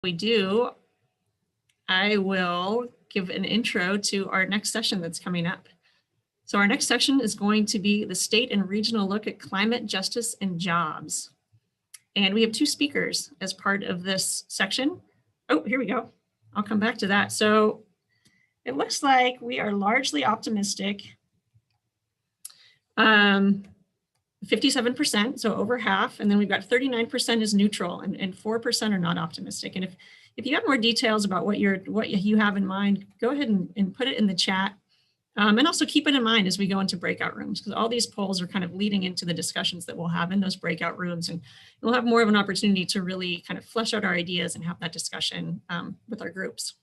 we do, I will give an intro to our next session that's coming up. So our next section is going to be the state and regional look at climate justice and jobs. And we have two speakers as part of this section. Oh, here we go. I'll come back to that. So it looks like we are largely optimistic. 57%, so over half, and then we've got 39% is neutral, and 4% are not optimistic. And if you have more details about what you have in mind, go ahead and put it in the chat. And also keep it in mind as we go into breakout rooms, because all these polls are kind of leading into the discussions that we'll have in those breakout rooms, and we'll have more of an opportunity to really kind of flesh out our ideas and have that discussion with our groups.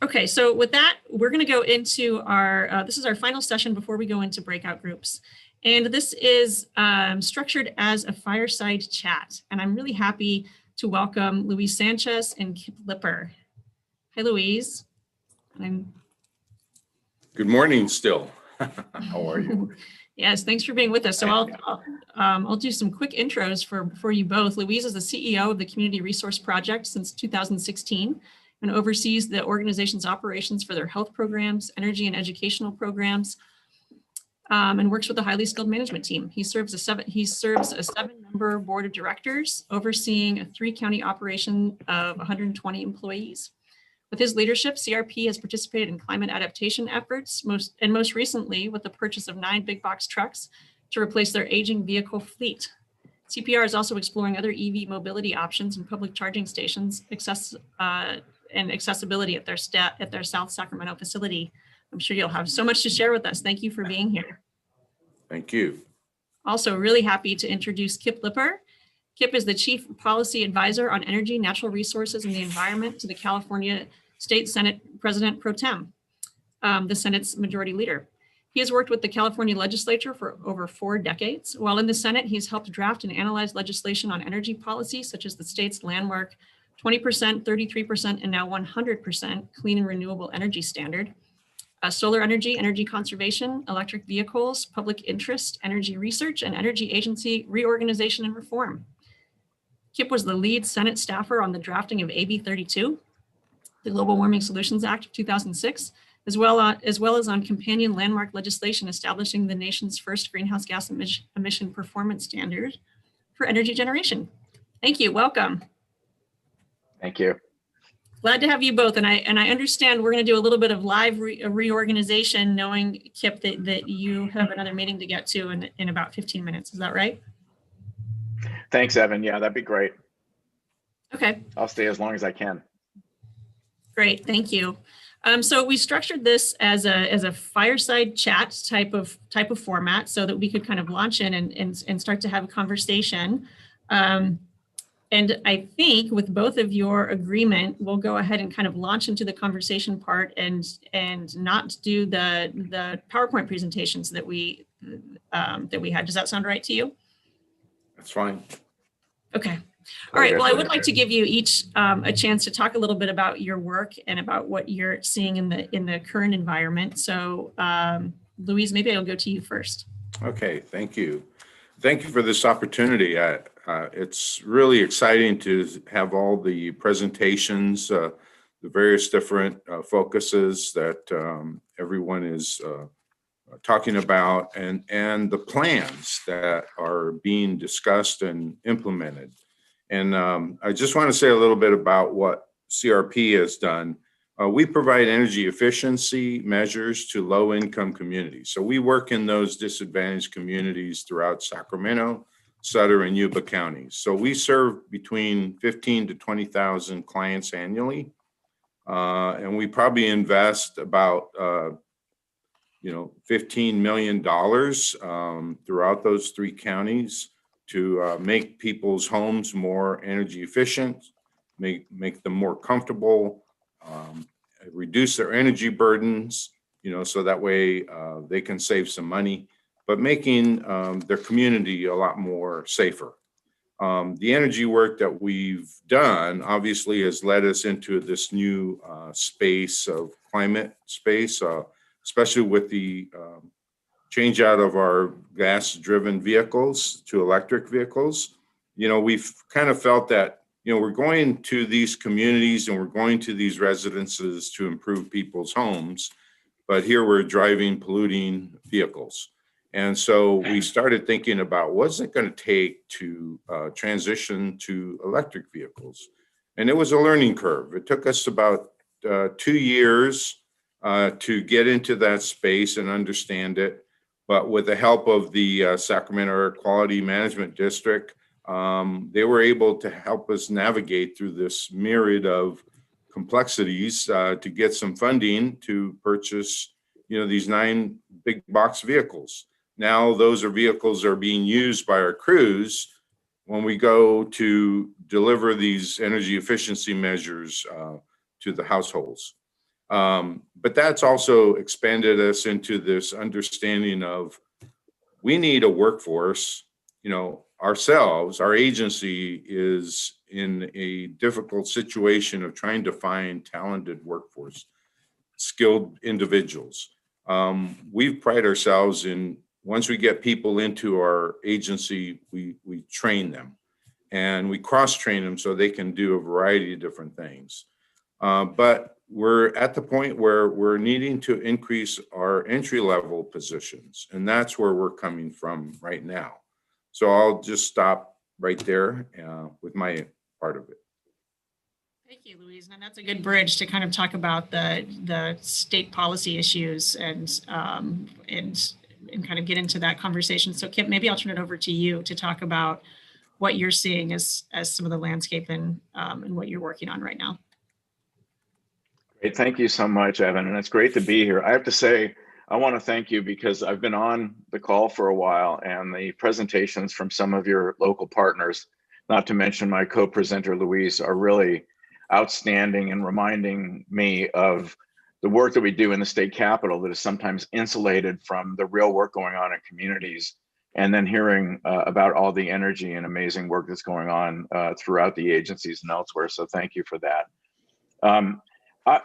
Okay, so with that, we're going to go into our, this is our final session before we go into breakout groups. And this is structured as a fireside chat. And I'm really happy to welcome Louise Sanchez and Kip Lipper. Hi, Louise. Good morning still. How are you? Yes, thanks for being with us. So I'll do some quick intros for you both. Louise is the CEO of the Community Resource Project since 2016. And oversees the organization's operations for their health programs, energy and educational programs, and works with a highly skilled management team. He serves a 7-member board of directors, overseeing a 3-county operation of 120 employees. With his leadership, CRP has participated in climate adaptation efforts, most recently with the purchase of 9 big box trucks to replace their aging vehicle fleet. CPR is also exploring other EV mobility options and public charging stations, and accessibility at their South Sacramento facility. I'm sure you'll have so much to share with us. Thank you for being here. Thank you. Also really happy to introduce Kip Lipper. Kip is the Chief Policy Advisor on Energy, Natural Resources, and the Environment to the California State Senate President Pro Tem, the Senate's Majority Leader. He has worked with the California legislature for over 4 decades. While in the Senate, he's helped draft and analyze legislation on energy policy, such as the state's landmark 20%, 33%, and now 100% clean and renewable energy standard, solar energy, energy conservation, electric vehicles, public interest, energy research, and energy agency reorganization and reform. Kip was the lead Senate staffer on the drafting of AB 32, the Global Warming Solutions Act of 2006, as well as on companion landmark legislation establishing the nation's first greenhouse gas emission performance standard for energy generation. Thank you. Welcome. Thank you. Glad to have you both. And I understand we're going to do a little bit of live reorganization, knowing, Kip, that you have another meeting to get to in about 15 minutes. Is that right? Thanks, Evan. Yeah, that'd be great. Okay. I'll stay as long as I can. Great. Thank you. So we structured this as a fireside chat type of format so that we could kind of launch in and start to have a conversation. And I think with both of your agreement, we'll go ahead and kind of launch into the conversation part and not do the PowerPoint presentations that we had. Does that sound right to you? That's fine. Okay. All right. Well, I would like to give you each a chance to talk a little bit about your work and about what you're seeing in the current environment. So, Louise, maybe I'll go to you first. Okay. Thank you. Thank you for this opportunity. It's really exciting to have all the presentations, the various different focuses that everyone is talking about, and the plans that are being discussed and implemented. And I just want to say a little bit about what CRP has done. We provide energy efficiency measures to low-income communities. So we work in those disadvantaged communities throughout Sacramento, Sutter, and Yuba counties. So we serve between 15 to 20,000 clients annually. And we probably invest about $15 million throughout those 3 counties to make people's homes more energy efficient, make them more comfortable, reduce their energy burdens, so that way they can save some money, but making their community a lot more safer. The energy work that we've done obviously has led us into this new space of climate space, especially with the change out of our gas-driven vehicles to electric vehicles. we've kind of felt that, we're going to these communities and we're going to these residences to improve people's homes, but here we're driving polluting vehicles. And so we started thinking about what's it going to take to transition to electric vehicles. And it was a learning curve. It took us about 2 years to get into that space and understand it. But with the help of the Sacramento Air Quality Management District, they were able to help us navigate through this myriad of complexities to get some funding to purchase, these 9 big box vehicles. Now those are vehicles that are being used by our crews when we go to deliver these energy efficiency measures to the households. But that's also expanded us into this understanding of we need a workforce, ourselves, our agency is in a difficult situation of trying to find talented workforce, skilled individuals. We pride ourselves in, once we get people into our agency, we train them and we cross-train them so they can do a variety of different things. But we're at the point where we're needing to increase our entry-level positions, and that's where we're coming from right now. So I'll just stop right there with my part of it. Thank you, Louise. And that's a good bridge to kind of talk about the state policy issues and kind of get into that conversation. So Kip, maybe I'll turn it over to you to talk about what you're seeing as some of the landscape and what you're working on right now. Great. Thank you so much, Evan. And it's great to be here. I have to say, I want to thank you because I've been on the call for a while, and the presentations from some of your local partners, not to mention my co-presenter, Louise, are really outstanding and reminding me of the work that we do in the state capitol that is sometimes insulated from the real work going on in communities, and then hearing about all the energy and amazing work that's going on throughout the agencies and elsewhere. So thank you for that.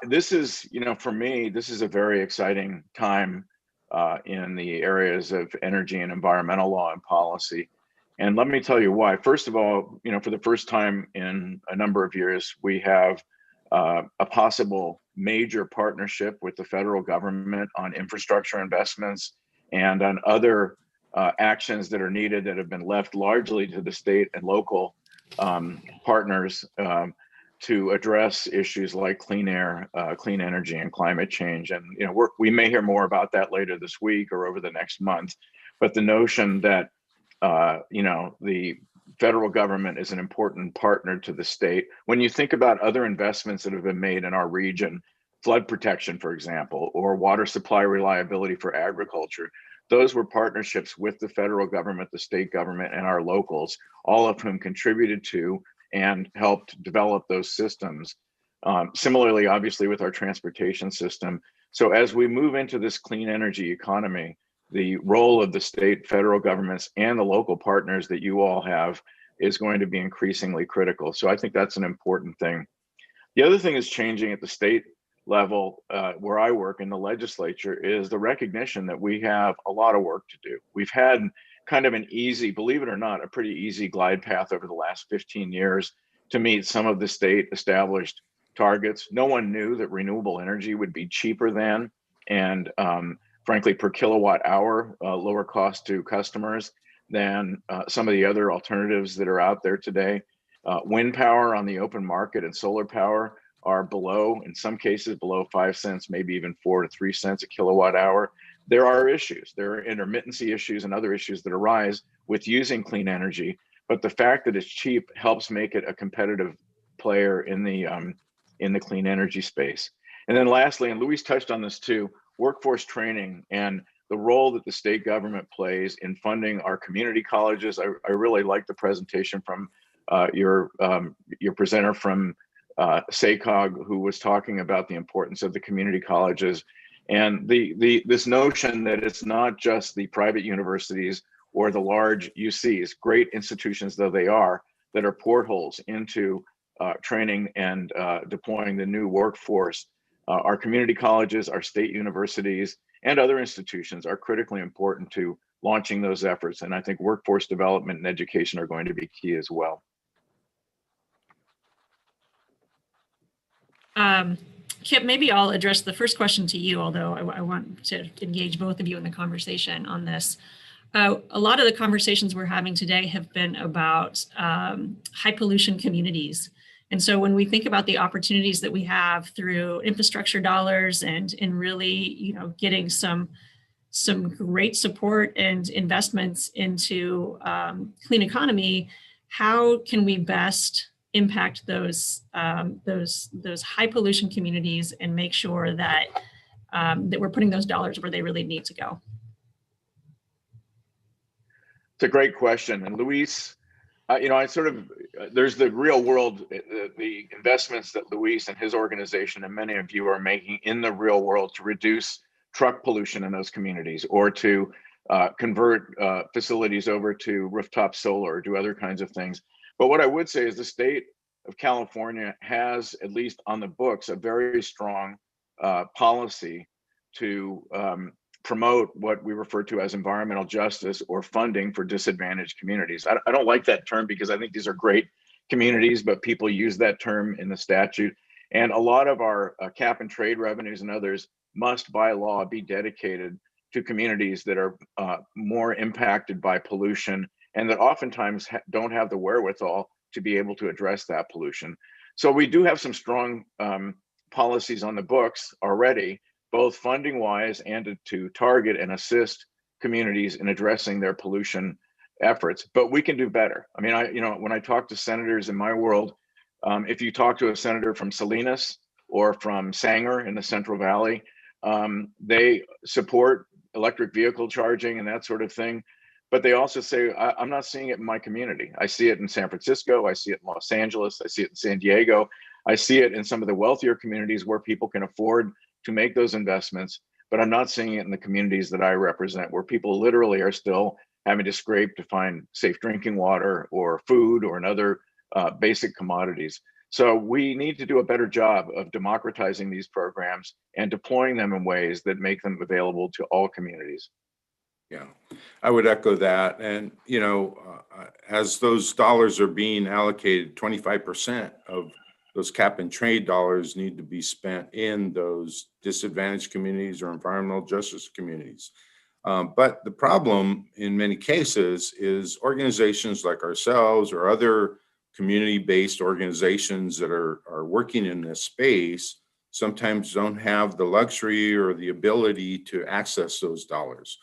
This is, for me, this is a very exciting time in the areas of energy and environmental law and policy. And let me tell you why. First of all, for the first time in a number of years, we have a possible major partnership with the federal government on infrastructure investments and on other actions that are needed that have been left largely to the state and local partners to address issues like clean air, clean energy, and climate change. And we may hear more about that later this week or over the next month. But the notion that the federal government is an important partner to the state. When you think about other investments that have been made in our region, flood protection, for example, or water supply reliability for agriculture, those were partnerships with the federal government, the state government, and our locals, all of whom contributed to and helped develop those systems. Similarly, obviously, with our transportation system. So as we move into this clean energy economy, the role of the state, federal governments, and the local partners that you all have is going to be increasingly critical. So I think that's an important thing. The other thing that's changing at the state level, where I work in the legislature, is the recognition that we have a lot of work to do. We've had kind of an easy, believe it or not, a pretty easy glide path over the last 15 years to meet some of the state established targets. No one knew that renewable energy would be cheaper than, and frankly, per kilowatt hour, lower cost to customers than some of the other alternatives that are out there today. Wind power on the open market and solar power are below, in some cases, below 5 cents, maybe even 4 to 3 cents a kilowatt hour. There are issues. There are intermittency issues and other issues that arise with using clean energy. But the fact that it's cheap helps make it a competitive player in the clean energy space. And then lastly, and Louise touched on this too, workforce training and the role that the state government plays in funding our community colleges. I really like the presentation from your presenter from SACOG, who was talking about the importance of the community colleges and this notion that it's not just the private universities or the large UCs, great institutions though they are, that are portholes into training and deploying the new workforce. Our community colleges, our state universities, and other institutions are critically important to launching those efforts. And I think workforce development and education are going to be key as well. Kip, maybe I'll address the first question to you, although I want to engage both of you in the conversation on this. A lot of the conversations we're having today have been about high pollution communities. And so when we think about the opportunities that we have through infrastructure dollars and in really, you know, getting some great support and investments into clean economy, how can we best impact those high pollution communities and make sure that that we're putting those dollars where they really need to go? It's a great question. And Luis, you know, there's the real world, the investments that Luis and his organization and many of you are making in the real world to reduce truck pollution in those communities, or to convert facilities over to rooftop solar, or do other kinds of things. But what I would say is the state of California has, at least on the books, a very strong policy to promote what we refer to as environmental justice, or funding for disadvantaged communities. I don't like that term because I think these are great communities, but people use that term in the statute. And a lot of our cap and trade revenues and others must by law be dedicated to communities that are more impacted by pollution, and that oftentimes don't have the wherewithal to be able to address that pollution. So we do have some strong policies on the books already, both funding wise and to target and assist communities in addressing their pollution efforts. But we can do better. I mean, you know, when I talk to senators in my world, if you talk to a senator from Salinas or from Sanger in the Central Valley, they support electric vehicle charging and that sort of thing. But they also say, I'm not seeing it in my community. I see it in San Francisco. I see it in Los Angeles. I see it in San Diego. I see it in some of the wealthier communities where people can afford to make those investments. But I'm not seeing it in the communities that I represent, where people literally are still having to scrape to find safe drinking water or food or another basic commodities. So we need to do a better job of democratizing these programs and deploying them in ways that make them available to all communities. Yeah, I would echo that. And, you know, as those dollars are being allocated, 25% of those cap and trade dollars need to be spent in those disadvantaged communities or environmental justice communities. But the problem in many cases is organizations like ourselves or other community-based organizations that are working in this space sometimes don't have the luxury or the ability to access those dollars.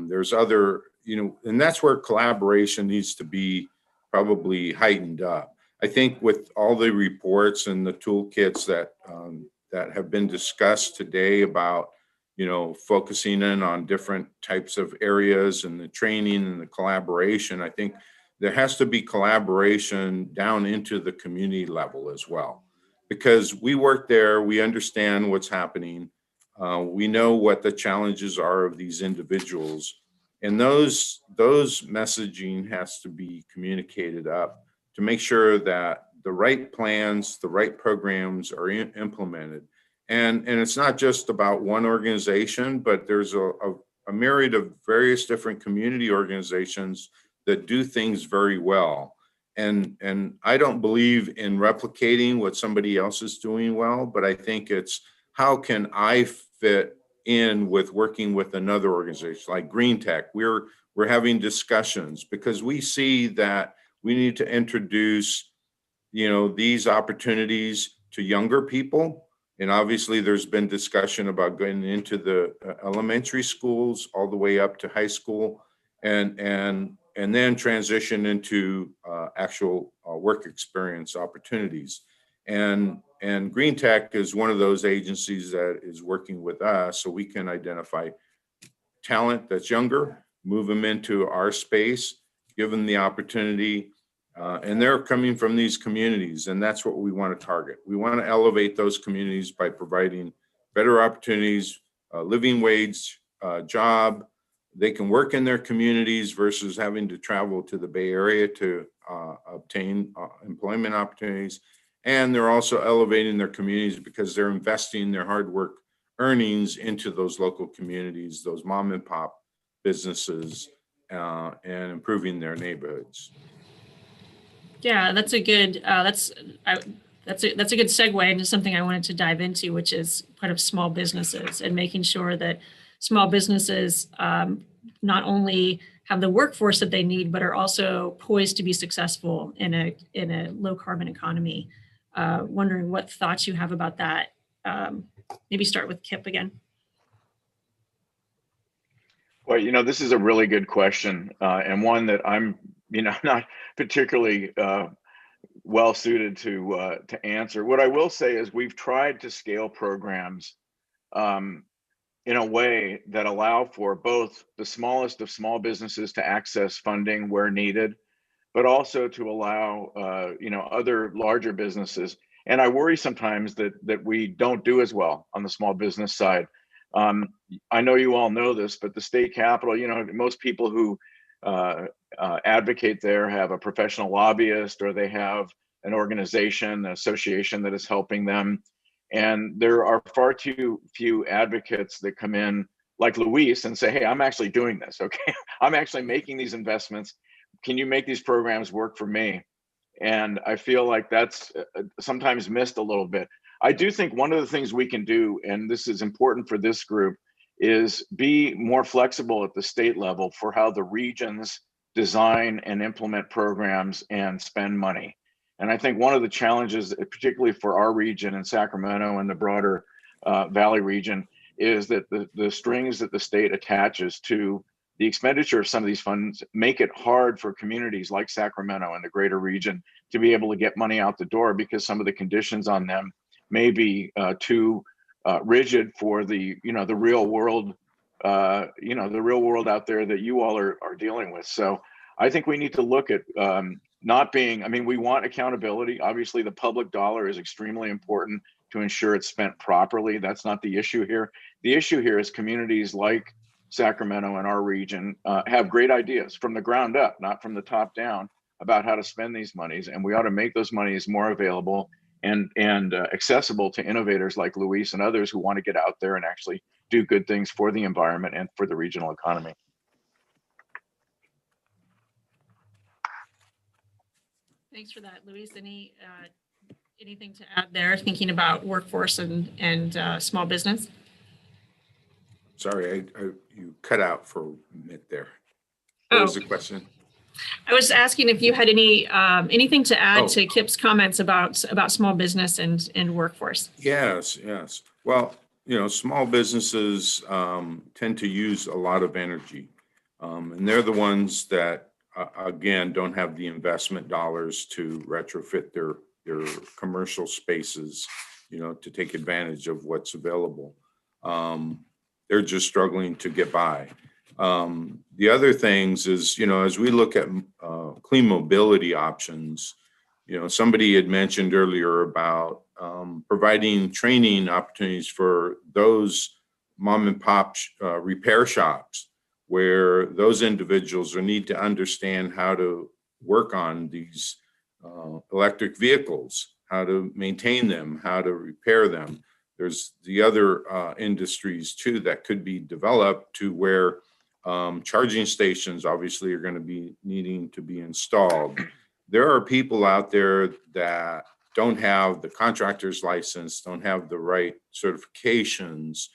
There's other, you know, and that's where collaboration needs to be probably heightened up. I think with all the reports and the toolkits that that have been discussed today about, you know, focusing in on different types of areas and the training and the collaboration, I think there has to be collaboration down into the community level as well, because we work there, we understand what's happening. We know what the challenges are of these individuals, and those messaging has to be communicated up to make sure that the right plans, the right programs are implemented. And it's not just about one organization, but there's a myriad of various different community organizations that do things very well. And I don't believe in replicating what somebody else is doing well, but I think it's how can I fit in with working with another organization like Green Tech. We're having discussions because we see that we need to introduce, you know, these opportunities to younger people. And obviously there's been discussion about going into the elementary schools all the way up to high school, and then transition into actual work experience opportunities. And Green Tech is one of those agencies that is working with us so we can identify talent that's younger, move them into our space, give them the opportunity, and they're coming from these communities, and that's what we want to target. We want to elevate those communities by providing better opportunities, living wage, job. They can work in their communities versus having to travel to the Bay Area to obtain employment opportunities. And they're also elevating their communities because they're investing their hard work earnings into those local communities, those mom and pop businesses and improving their neighborhoods. Yeah, that's a good that's a good segue into something I wanted to dive into, which is kind of small businesses and making sure that small businesses not only have the workforce that they need, but are also poised to be successful in a low carbon economy. Wondering what thoughts you have about that. Maybe start with Kip again. Well, this is a really good question, and one that I'm, not particularly well suited to answer. What I will say is we've tried to scale programs in a way that allow for both the smallest of small businesses to access funding where needed, but also to allow other larger businesses. And I worry sometimes that we don't do as well on the small business side. I know you all know this, but the state capitol, most people who advocate there have a professional lobbyist, or they have an organization, an association that is helping them. And there are far too few advocates that come in like Luis and say, hey, I'm actually doing this, okay? I'm actually making these investments. Can you make these programs work for me? And I feel like that's sometimes missed a little bit. I do think one of the things we can do, and this is important for this group, is be more flexible at the state level for how the regions design and implement programs and spend money. And I think one of the challenges, particularly for our region in Sacramento and the broader Valley region, is that the strings that the state attaches to the expenditure of some of these funds make it hard for communities like Sacramento and the greater region to be able to get money out the door, because some of the conditions on them may be too rigid for the real world, the real world out there that you all are dealing with. So I think we need to look at we want accountability. Obviously, the public dollar is extremely important to ensure it's spent properly. That's not the issue here. The issue here is communities like Sacramento and our region have great ideas from the ground up, not from the top down, about how to spend these monies. And we ought to make those monies more available and accessible to innovators like Luis and others who want to get out there and actually do good things for the environment and for the regional economy. Thanks for that, Luis. Anything to add there, thinking about workforce and small business? Sorry, you cut out for a minute there. What was the question? I was asking if you had anything to add to Kip's comments about small business and workforce. Yes. Well, small businesses tend to use a lot of energy, and they're the ones that, again, don't have the investment dollars to retrofit their commercial spaces, to take advantage of what's available. They're just struggling to get by. The other things is, as we look at clean mobility options, somebody had mentioned earlier about providing training opportunities for those mom and pop repair shops, where those individuals need to understand how to work on these electric vehicles, how to maintain them, how to repair them. There's the other industries too that could be developed to where charging stations obviously are going to be needing to be installed. There are people out there that don't have the contractor's license, don't have the right certifications,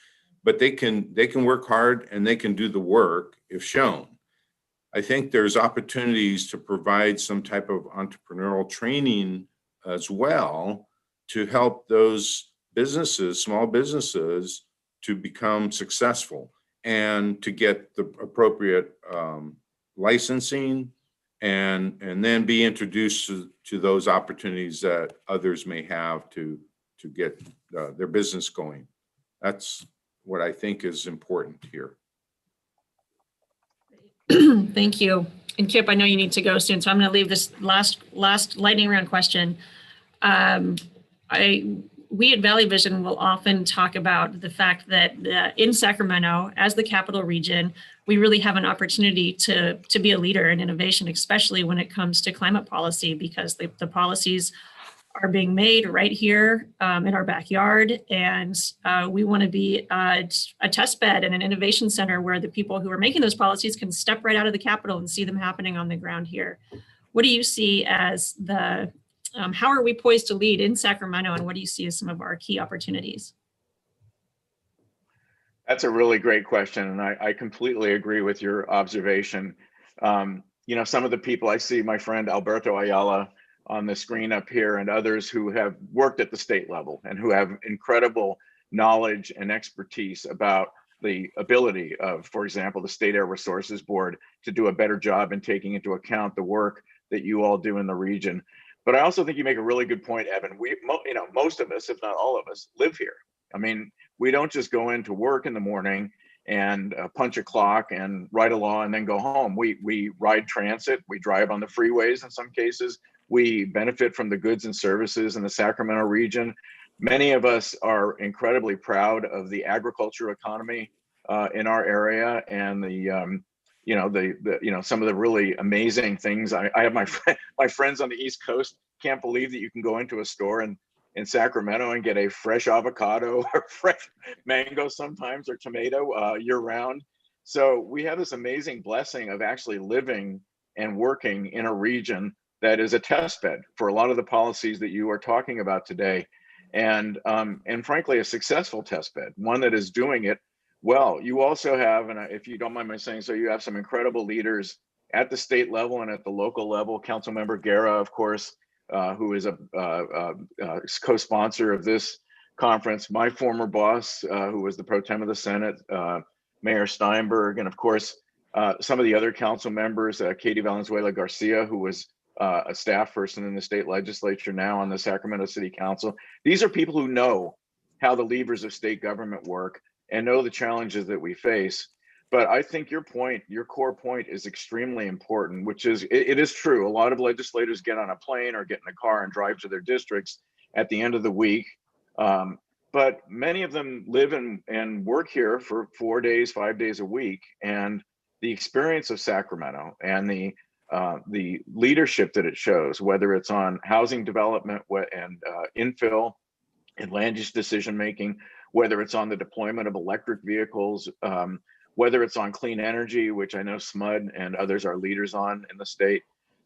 but they can work hard and they can do the work if shown. I think there's opportunities to provide some type of entrepreneurial training as well to help those businesses, small businesses, to become successful and to get the appropriate licensing and then be introduced to those opportunities that others may have to get their business going. That's what I think is important here. Thank you. And Kip, I know you need to go soon, so I'm going to leave this last lightning round question. We at Valley Vision will often talk about the fact that in Sacramento, as the capital region, we really have an opportunity to be a leader in innovation, especially when it comes to climate policy, because the policies are being made right here in our backyard. And we want to be a test bed and an innovation center where the people who are making those policies can step right out of the Capitol and see them happening on the ground here. What do you see as the, how are we poised to lead in Sacramento, and what do you see as some of our key opportunities? That's a really great question, and I completely agree with your observation. You know, some of the people I see, my friend Alberto Ayala on the screen up here, and others who have worked at the state level and who have incredible knowledge and expertise about the ability of, for example, the State Air Resources Board to do a better job in taking into account the work that you all do in the region. But I also think you make a really good point, Evan. You know, most of us, if not all of us, live here. I mean, we don't just go into work in the morning and punch a clock and write a law and then go home. We ride transit, we drive on the freeways in some cases. We benefit from the goods and services in the Sacramento region. Many of us are incredibly proud of the agriculture economy in our area, and the you know, some of the really amazing things. I have my friends on the East Coast can't believe that you can go into a store in Sacramento and get a fresh avocado or fresh mango sometimes, or tomato year round. So we have this amazing blessing of actually living and working in a region that is a test bed for a lot of the policies that you are talking about today. And frankly, a successful test bed, one that is doing it well. You also have, and if you don't mind my saying so, you have some incredible leaders at the state level and at the local level. Councilmember Guerra, of course, who is a co-sponsor of this conference. My former boss, who was the pro tem of the Senate, Mayor Steinberg, and of course, some of the other council members, Katie Valenzuela Garcia, who was a staff person in the state legislature, now on the Sacramento City Council. These are people who know how the levers of state government work and know the challenges that we face. But I think your point, your core point, is extremely important, which is it is true. A lot of legislators get on a plane or get in a car and drive to their districts at the end of the week. But many of them live and work here for 4 days, 5 days a week. And the experience of Sacramento and the leadership that it shows, whether it's on housing development and infill and land use decision making, whether it's on the deployment of electric vehicles, whether it's on clean energy, which I know SMUD and others are leaders on in the state.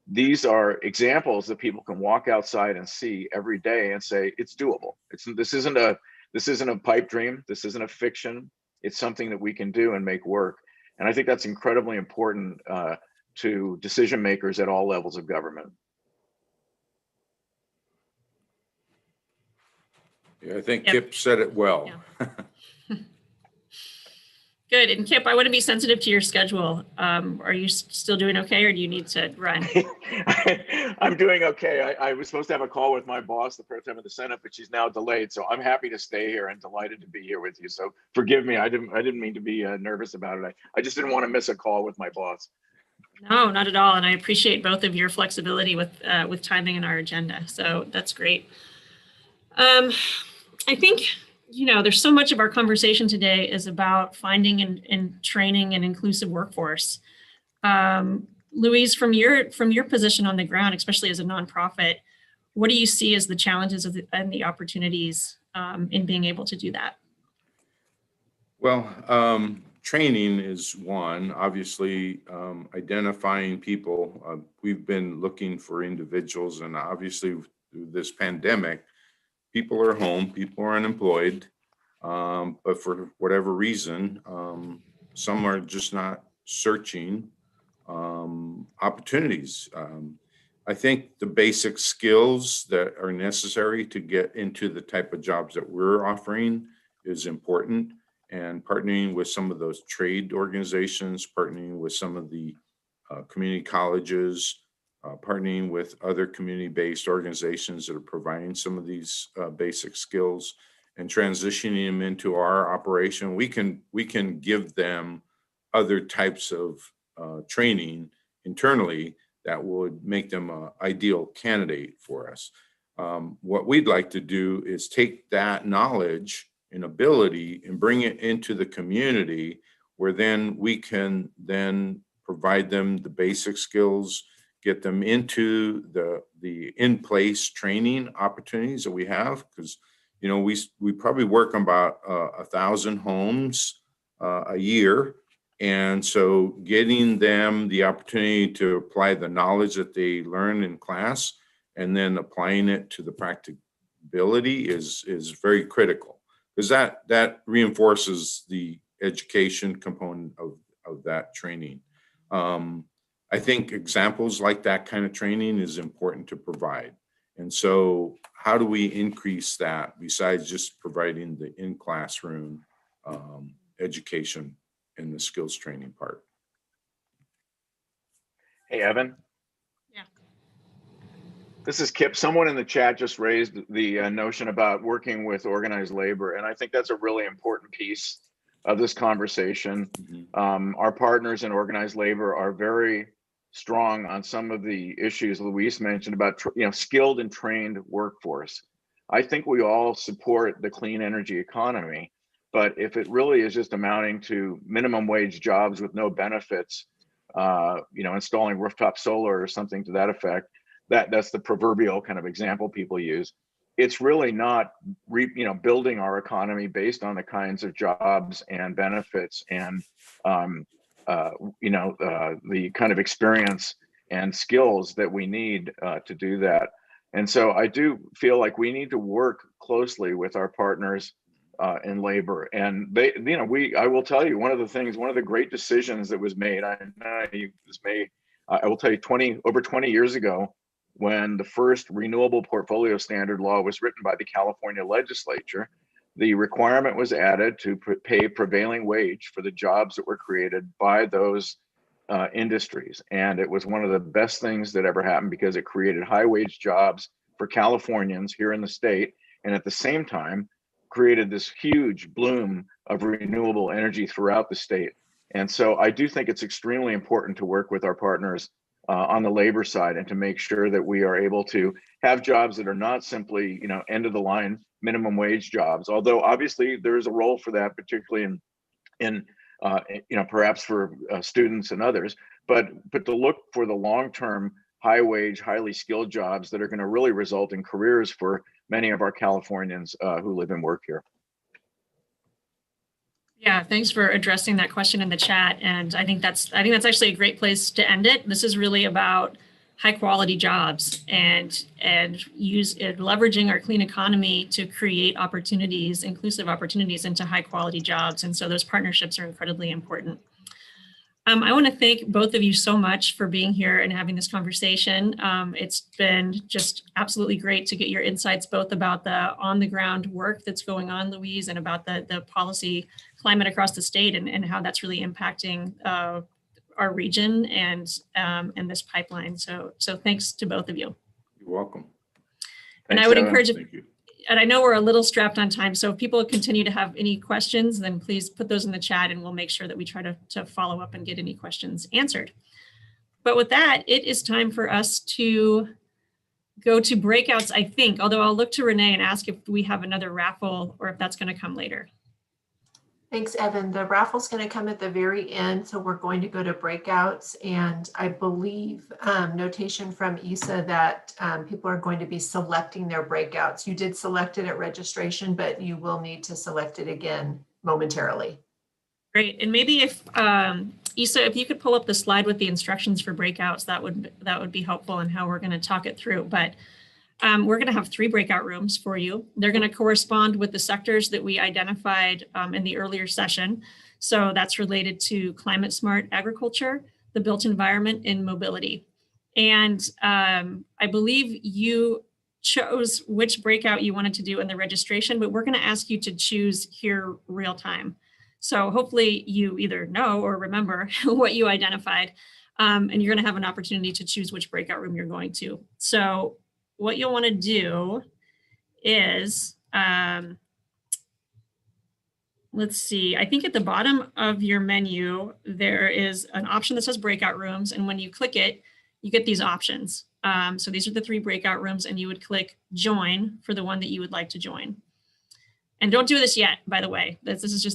These are examples that people can walk outside and see every day and say it's doable. This isn't a pipe dream. This isn't a fiction. It's something that we can do and make work. And I think that's incredibly important to decision makers at all levels of government. Yeah, I think Yep. Kip said it well. Yeah. Good. And Kip, I want to be sensitive to your schedule. Are you still doing okay, or do you need to run? I'm doing okay. I was supposed to have a call with my boss, the pro tem of the Senate, but she's now delayed. So I'm happy to stay here and delighted to be here with you. So forgive me. I didn't mean to be nervous about it. I just didn't want to miss a call with my boss. No, not at all. And I appreciate both of your flexibility with timing in our agenda. So that's great. I think, you know, there's so much of our conversation today is about finding and training an inclusive workforce. Louise, from your position on the ground, especially as a nonprofit, what do you see as the challenges and the opportunities in being able to do that? Well, training is one. Obviously, identifying people. We've been looking for individuals, and obviously through this pandemic, people are home, people are unemployed, but for whatever reason, some are just not searching opportunities. I think the basic skills that are necessary to get into the type of jobs that we're offering is important, and partnering with some of those trade organizations, partnering with some of the community colleges, partnering with other community-based organizations that are providing some of these basic skills and transitioning them into our operation. We can give them other types of training internally that would make them an ideal candidate for us. What we'd like to do is take that knowledge and ability and bring it into the community, where then we can then provide them the basic skills, get them into the in-place training opportunities that we have, because we probably work on about 1,000 homes a year. And so getting them the opportunity to apply the knowledge that they learn in class and then applying it to the practicability is very critical, because that reinforces the education component of that training. I think examples like that kind of training is important to provide. And so how do we increase that besides just providing the in-classroom education in the skills training part? Hey, Evan. Yeah. This is Kip. Someone in the chat just raised the notion about working with organized labor, and I think that's a really important piece of this conversation. Mm-hmm. Our partners in organized labor are very strong on some of the issues Luis mentioned about skilled and trained workforce. I think we all support the clean energy economy, but if it really is just amounting to minimum wage jobs with no benefits, installing rooftop solar or something to that effect, that's the proverbial kind of example people use. It's really not building our economy based on the kinds of jobs and benefits and the kind of experience and skills that we need to do that. And so I do feel like we need to work closely with our partners in labor. And I will tell you, one of the great decisions that was made, I will tell you, over 20 years ago, when the first renewable portfolio standard law was written by the California legislature, the requirement was added to pay prevailing wage for the jobs that were created by those industries. And it was one of the best things that ever happened, because it created high wage jobs for Californians here in the state, and at the same time created this huge bloom of renewable energy throughout the state. And so I do think it's extremely important to work with our partners on the labor side, and to make sure that we are able to have jobs that are not simply, end of the line minimum wage jobs. Although obviously there is a role for that, particularly in perhaps for students and others, but to look for the long-term, high wage, highly skilled jobs that are going to really result in careers for many of our Californians who live and work here. Yeah, thanks for addressing that question in the chat. And I think that's actually a great place to end it. This is really about high quality jobs and leveraging our clean economy to create opportunities, inclusive opportunities into high quality jobs. And so those partnerships are incredibly important. I want to thank both of you so much for being here and having this conversation. It's been just absolutely great to get your insights, both about the on the ground work that's going on, Louise, and about the policy climate across the state and how that's really impacting our region and this pipeline. So thanks to both of you. You're welcome. And Thanks, I would Evan. encourage, Thank you. and I know we're a little strapped on time, so if people continue to have any questions, then please put those in the chat and we'll make sure that we try to follow up and get any questions answered. But with that, it is time for us to go to breakouts, I think, although I'll look to Renee and ask if we have another raffle or if that's going to come later. Thanks, Evan. The raffle's going to come at the very end, so we're going to go to breakouts. And I believe notation from ISA that people are going to be selecting their breakouts. You did select it at registration, but you will need to select it again momentarily. Great. And maybe if Isa, if you could pull up the slide with the instructions for breakouts, that would be helpful in how we're going to talk it through. But we're going to have 3 breakout rooms for you. They're going to correspond with the sectors that we identified in the earlier session. So that's related to climate smart agriculture, the built environment, and mobility. And I believe you chose which breakout you wanted to do in the registration, but we're going to ask you to choose here real time. So hopefully you either know or remember what you identified, and you're going to have an opportunity to choose which breakout room you're going to. So what you'll want to do is, let's see, I think at the bottom of your menu, there is an option that says breakout rooms. And when you click it, you get these options. So these are the 3 breakout rooms, and you would click join for the one that you would like to join. And don't do this yet, by the way. This is just